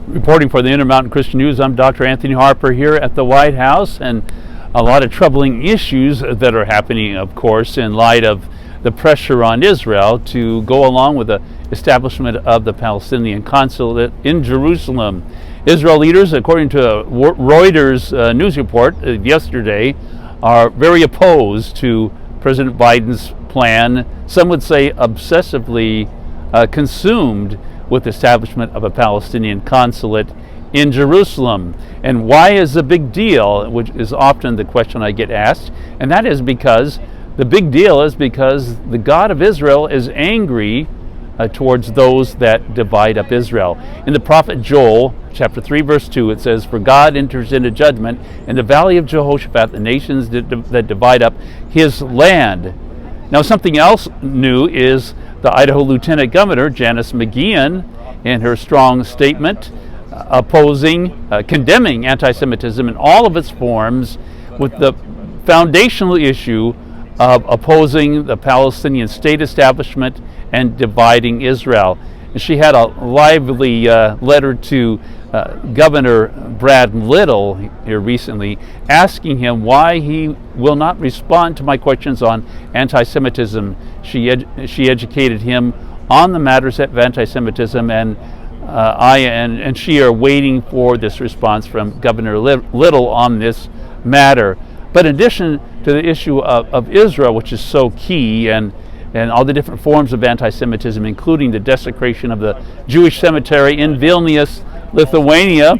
Reporting for the Intermountain Christian News, I'm Dr. Anthony Harper here at the White House, and a lot of troubling issues that are happening, of course, in light of the pressure on Israel to go along with the establishment of the Palestinian consulate in Jerusalem. Israel leaders, according to a Reuters news report yesterday, are very opposed to President Biden's plan, some would say obsessively consumed with the establishment of a Palestinian consulate in Jerusalem. And why is a big deal, which is often the question I get asked, and that is because the big deal is because the God of Israel is angry towards those that divide up Israel. In the prophet Joel, chapter 3, verse 2, it says, "For God enters into judgment in the valley of Jehoshaphat, the nations that divide up his land." Now, something else new is the Idaho Lieutenant Governor, Janice McGeachin, in her strong statement condemning anti-Semitism in all of its forms, with the foundational issue of opposing the Palestinian state establishment and dividing Israel. And she had a lively letter to Governor Brad Little here recently, asking him why he will not respond to my questions on anti-Semitism. She educated him on the matters of anti-Semitism, and I and she are waiting for this response from Governor Little on this matter. But in addition to the issue of Israel, which is so key, and all the different forms of anti-Semitism, including the desecration of the Jewish cemetery in Vilnius, Lithuania,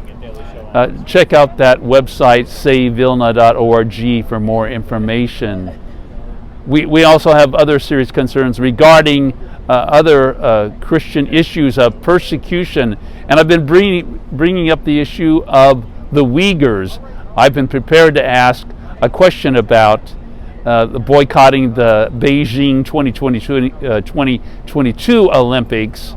check out that website, savevilna.org, for more information. We also have other serious concerns regarding other Christian issues of persecution, and I've been bringing up the issue of the Uyghurs. I've been prepared to ask a question about the boycotting the Beijing 2022 Olympics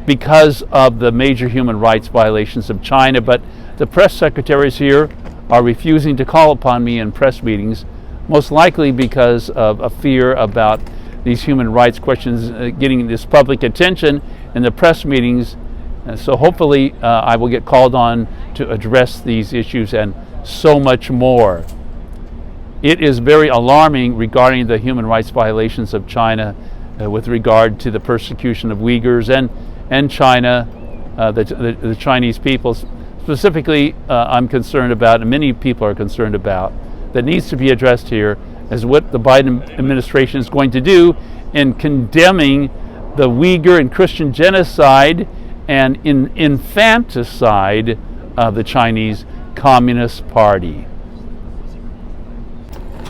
because of the major human rights violations of China, but the press secretaries here are refusing to call upon me in press meetings, most likely because of a fear about these human rights questions getting this public attention in the press meetings. So hopefully I will get called on to address these issues and so much more. It is very alarming regarding the human rights violations of China with regard to the persecution of Uyghurs and China, the Chinese people. Specifically, I'm concerned about, and many people are concerned about, that needs to be addressed here, is what the Biden administration is going to do in condemning the Uyghur and Christian genocide and infanticide of the Chinese Communist Party.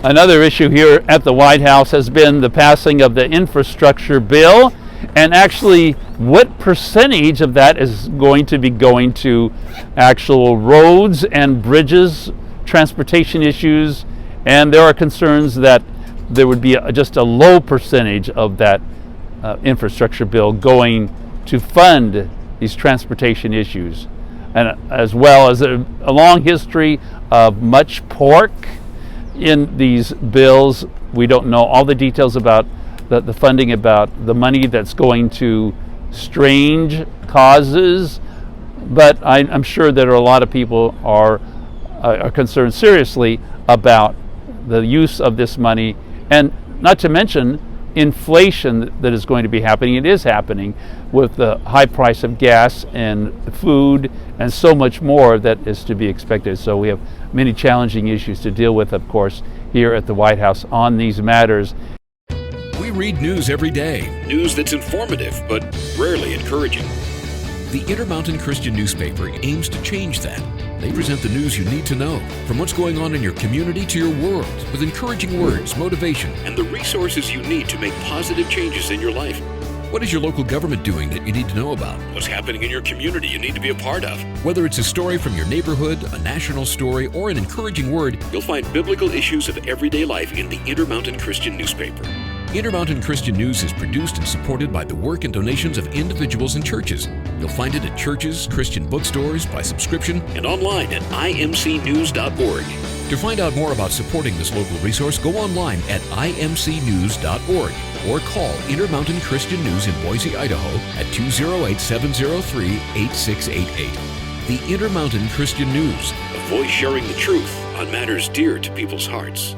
Another issue here at the White House has been the passing of the infrastructure bill, and actually what percentage of that is going to be going to actual roads and bridges, transportation issues, and there are concerns that there would be just a low percentage of that infrastructure bill going to fund these transportation issues, and as well as a long history of much pork in these bills. We don't know all the details about the funding, about the money that's going to strange causes, but I'm sure that a lot of people are concerned seriously about the use of this money, and not to mention inflation that is going to be happening. It is happening with the high price of gas and food and so much more that is to be expected. So we have many challenging issues to deal with, of course, here at the White House on these matters. We read news every day. News that's informative, but rarely encouraging. The Intermountain Christian newspaper aims to change that. They present the news you need to know, from what's going on in your community to your world, with encouraging words, motivation, and the resources you need to make positive changes in your life. What is your local government doing that you need to know about? What's happening in your community you need to be a part of? Whether it's a story from your neighborhood, a national story, or an encouraging word, you'll find biblical issues of everyday life in the Intermountain Christian newspaper. Intermountain Christian News is produced and supported by the work and donations of individuals and churches. You'll find it at churches, Christian bookstores, by subscription, and online at imcnews.org. To find out more about supporting this local resource, go online at imcnews.org or call Intermountain Christian News in Boise, Idaho at 208-703-8688. The Intermountain Christian News, a voice sharing the truth on matters dear to people's hearts.